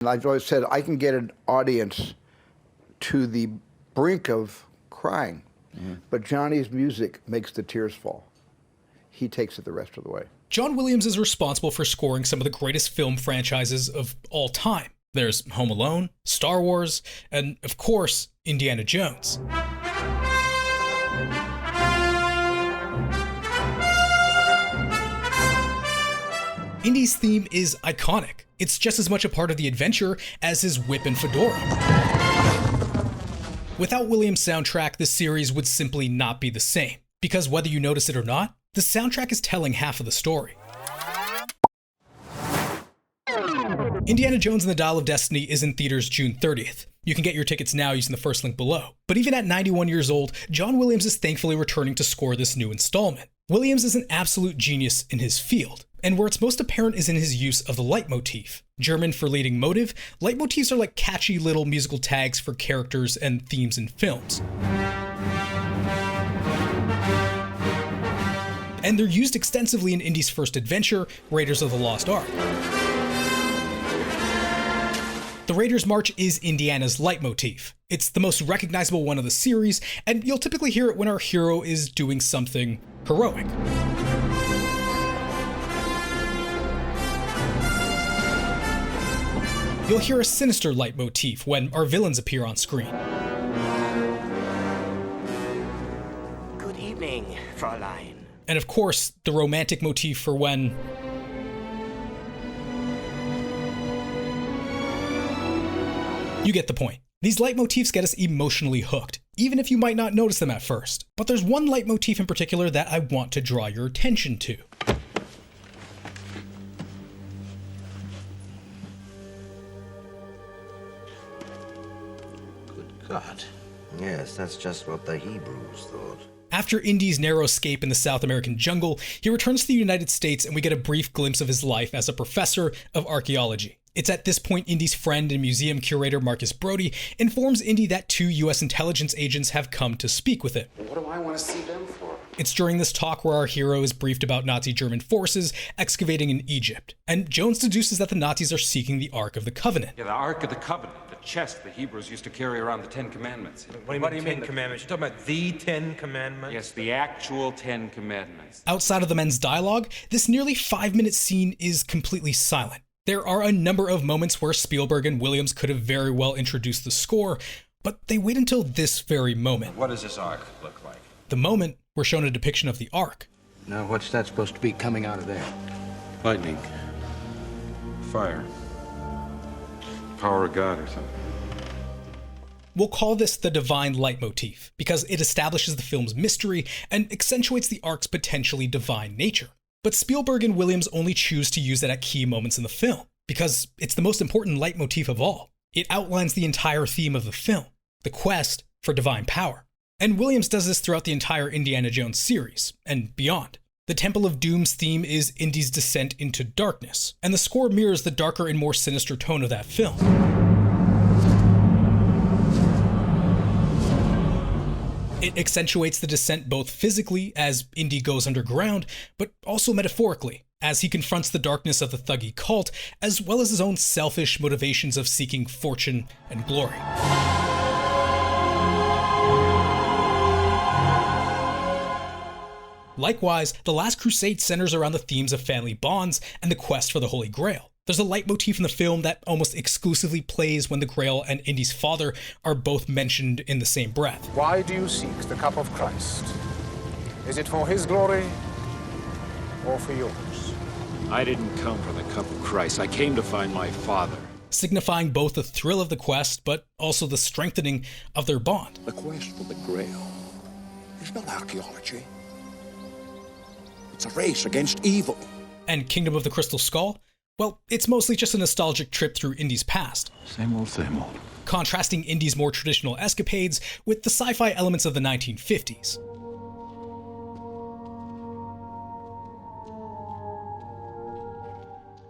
And I've always said I can get an audience to the brink of crying, but Johnny's music makes the tears fall. He takes it the rest of the way. John Williams is responsible for scoring some of the greatest film franchises of all time. There's Home Alone, Star Wars, and of course, Indiana Jones. Indy's theme is iconic. It's just as much a part of the adventure as his whip and fedora. Without Williams' soundtrack, the series would simply not be the same, because whether you notice it or not, the soundtrack is telling half of the story. Indiana Jones and the Dial of Destiny is in theaters June 30th. You can get your tickets now using the first link below. But even at 91 years old, John Williams is thankfully returning to score this new installment. Williams is an absolute genius in his field, and where it's most apparent is in his use of the Leitmotif. German for leading motive, Leitmotifs are like catchy little musical tags for characters and themes in films. And they're used extensively in Indy's first adventure, Raiders of the Lost Ark. The Raiders March is Indiana's leitmotif. It's the most recognizable one of the series, and you'll typically hear it when our hero is doing something heroic. You'll hear a sinister leitmotif when our villains appear on screen. Good evening, Fräulein. And of course, the romantic motif for when you get the point. These leitmotifs get us emotionally hooked, even if you might not notice them at first. But there's one leitmotif in particular that I want to draw your attention to. Good God. Yes, that's just what the Hebrews thought. After Indy's narrow escape in the South American jungle, he returns to the United States and we get a brief glimpse of his life as a professor of archaeology. It's at this point Indy's friend and museum curator Marcus Brody informs Indy that 2 US intelligence agents have come to speak with him. What do I want to see them for? It's during this talk where our hero is briefed about Nazi German forces excavating in Egypt, and Jones deduces that the Nazis are seeking the Ark of the Covenant. Yeah, the Ark of the Covenant, the chest the Hebrews used to carry around the 10 Commandments. What do you mean, Ten Commandments? You're talking about the 10 Commandments? Yes, the actual 10 Commandments. Outside of the men's dialogue, this nearly 5-minute scene is completely silent. There are a number of moments where Spielberg and Williams could have very well introduced the score, but they wait until this very moment. What does this ark look like? The moment we're shown a depiction of the Ark. Now, what's that supposed to be coming out of there? Lightning. Fire. Power of God or something. We'll call this the Divine Leitmotif, because it establishes the film's mystery and accentuates the Ark's potentially divine nature. But Spielberg and Williams only choose to use it at key moments in the film, because it's the most important leitmotif of all. It outlines the entire theme of the film, the quest for divine power. And Williams does this throughout the entire Indiana Jones series, and beyond. The Temple of Doom's theme is Indy's descent into darkness, and the score mirrors the darker and more sinister tone of that film. It accentuates the descent both physically, as Indy goes underground, but also metaphorically, as he confronts the darkness of the Thuggee cult, as well as his own selfish motivations of seeking fortune and glory. Likewise, The Last Crusade centers around the themes of family bonds and the quest for the Holy Grail. There's a leitmotif in the film that almost exclusively plays when the Grail and Indy's father are both mentioned in the same breath. Why do you seek the cup of Christ? Is it for his glory or for yours? I didn't come for the cup of Christ. I came to find my father. Signifying both the thrill of the quest, but also the strengthening of their bond. The quest for the Grail is not archaeology. It's a race against evil. And Kingdom of the Crystal Skull? Well, it's mostly just a nostalgic trip through Indy's past. Same old, same old. Contrasting Indy's more traditional escapades with the sci-fi elements of the 1950s.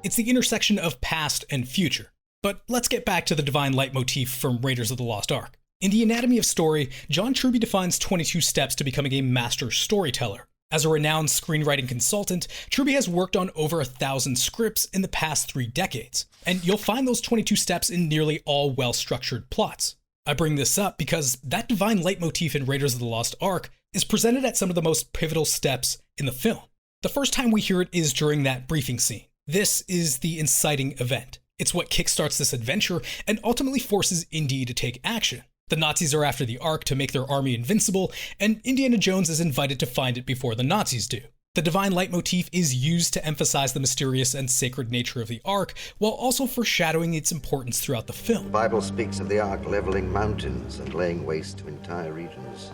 It's the intersection of past and future. But let's get back to the Divine Leitmotif from Raiders of the Lost Ark. In the Anatomy of Story, John Truby defines 22 steps to becoming a master storyteller. As a renowned screenwriting consultant, Truby has worked on over 1,000 scripts in the past 3 decades, and you'll find those 22 steps in nearly all well-structured plots. I bring this up because that divine leitmotif in Raiders of the Lost Ark is presented at some of the most pivotal steps in the film. The first time we hear it is during that briefing scene. This is the inciting event. It's what kickstarts this adventure and ultimately forces Indy to take action. The Nazis are after the Ark to make their army invincible, and Indiana Jones is invited to find it before the Nazis do. The divine leitmotif is used to emphasize the mysterious and sacred nature of the Ark, while also foreshadowing its importance throughout the film. The Bible speaks of the Ark leveling mountains and laying waste to entire regions.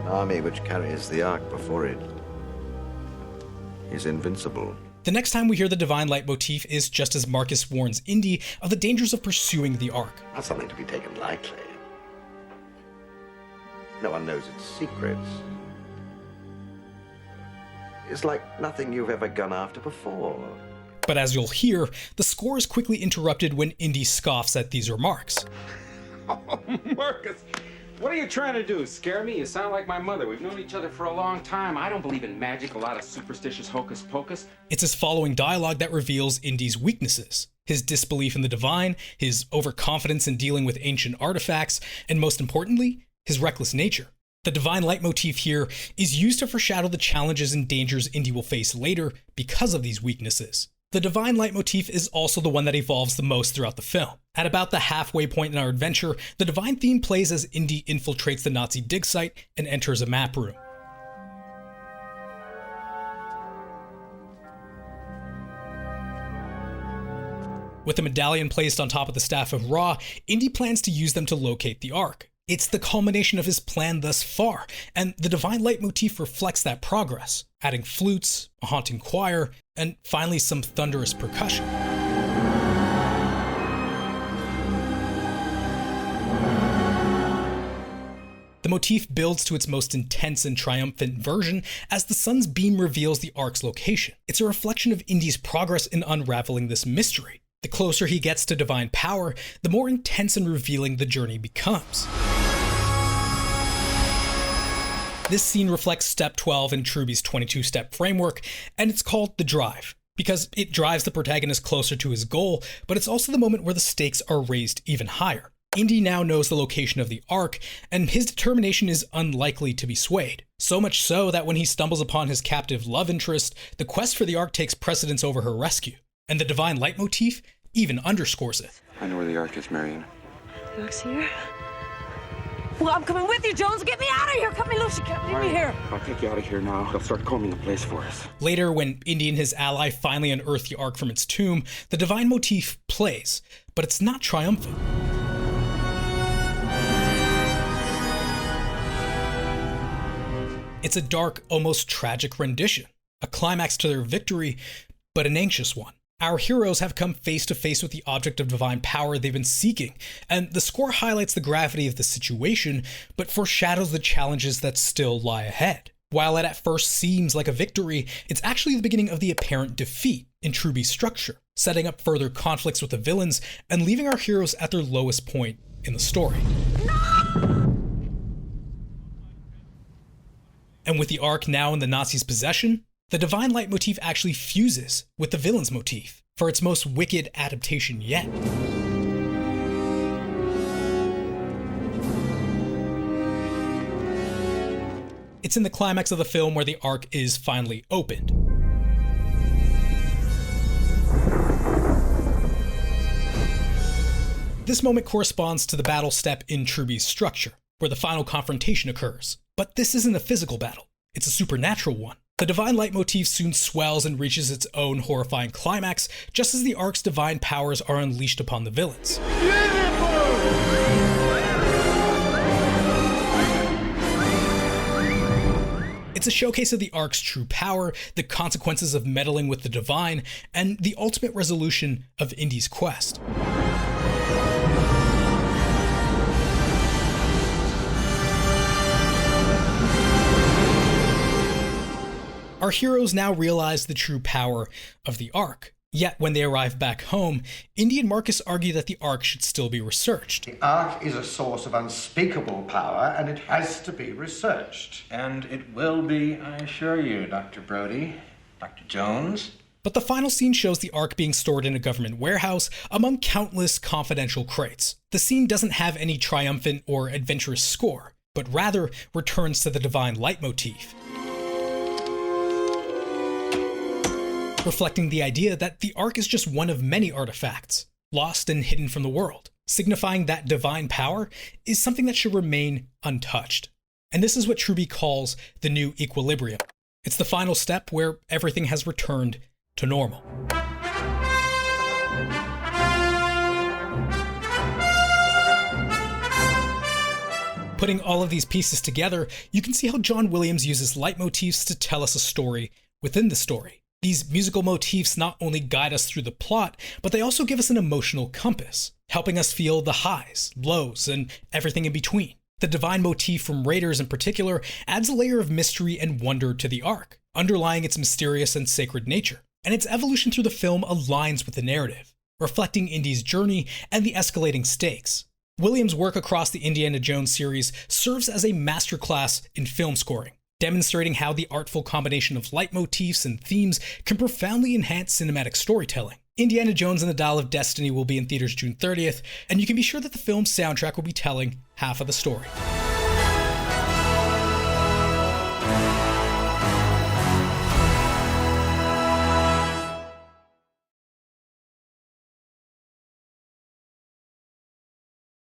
An army which carries the Ark before it is invincible. The next time we hear the divine leitmotif is just as Marcus warns Indy of the dangers of pursuing the Ark. Not something to be taken lightly. No one knows its secrets. It's like nothing you've ever gone after before. But as you'll hear, the score is quickly interrupted when Indy scoffs at these remarks. Oh, Marcus, what are you trying to do? Scare me? You sound like my mother. We've known each other for a long time. I don't believe in magic, a lot of superstitious hocus pocus. It's his following dialogue that reveals Indy's weaknesses. His disbelief in the divine, his overconfidence in dealing with ancient artifacts, and most importantly, his reckless nature. The divine leitmotif here is used to foreshadow the challenges and dangers Indy will face later because of these weaknesses. The divine leitmotif is also the one that evolves the most throughout the film. At about the halfway point in our adventure, the divine theme plays as Indy infiltrates the Nazi dig site and enters a map room. With the medallion placed on top of the staff of Ra, Indy plans to use them to locate the Ark. It's the culmination of his plan thus far, and the divine leitmotif reflects that progress, adding flutes, a haunting choir, and finally some thunderous percussion. The motif builds to its most intense and triumphant version as the sun's beam reveals the Ark's location. It's a reflection of Indy's progress in unraveling this mystery. The closer he gets to divine power, the more intense and revealing the journey becomes. This scene reflects step 12 in Truby's 22-step framework, and it's called the drive, because it drives the protagonist closer to his goal, but it's also the moment where the stakes are raised even higher. Indy now knows the location of the Ark, and his determination is unlikely to be swayed. So much so that when he stumbles upon his captive love interest, the quest for the Ark takes precedence over her rescue. And the divine leitmotif even underscores it. I know where the Ark is, Marion. The Ark's here? Well, I'm coming with you, Jones. Get me out of here. Cut me loose. You can't leave me here. I'll take you out of here now. They'll start combing the place for us. Later, when Indy and his ally finally unearth the Ark from its tomb, the divine motif plays, but it's not triumphant. It's a dark, almost tragic rendition, a climax to their victory, but an anxious one. Our heroes have come face to face with the object of divine power they've been seeking, and the score highlights the gravity of the situation, but foreshadows the challenges that still lie ahead. While it at first seems like a victory, it's actually the beginning of the apparent defeat in Truby's structure, setting up further conflicts with the villains and leaving our heroes at their lowest point in the story. And with the Ark now in the Nazis' possession, the divine leitmotif actually fuses with the villain's motif for its most wicked adaptation yet. It's in the climax of the film where the Ark is finally opened. This moment corresponds to the battle step in Truby's structure, where the final confrontation occurs. But this isn't a physical battle, it's a supernatural one. The divine leitmotif soon swells and reaches its own horrifying climax, just as the Ark's divine powers are unleashed upon the villains. It's a showcase of the Ark's true power, the consequences of meddling with the divine, and the ultimate resolution of Indy's quest. Our heroes now realize the true power of the Ark. Yet when they arrive back home, Indy and Marcus argue that the Ark should still be researched. The Ark is a source of unspeakable power, and it has to be researched. And it will be, I assure you, Dr. Brody, Dr. Jones. But the final scene shows the Ark being stored in a government warehouse among countless confidential crates. The scene doesn't have any triumphant or adventurous score, but rather returns to the Divine Leitmotif, reflecting the idea that the Ark is just one of many artifacts, lost and hidden from the world, signifying that divine power is something that should remain untouched. And this is what Truby calls the new equilibrium. It's the final step where everything has returned to normal. Putting all of these pieces together, you can see how John Williams uses leitmotifs to tell us a story within the story. These musical motifs not only guide us through the plot, but they also give us an emotional compass, helping us feel the highs, lows, and everything in between. The divine motif from Raiders in particular adds a layer of mystery and wonder to the Ark, underlying its mysterious and sacred nature. And its evolution through the film aligns with the narrative, reflecting Indy's journey and the escalating stakes. Williams' work across the Indiana Jones series serves as a masterclass in film scoring, demonstrating how the artful combination of leitmotifs and themes can profoundly enhance cinematic storytelling. Indiana Jones and the Dial of Destiny will be in theaters June 30th, and you can be sure that the film's soundtrack will be telling half of the story.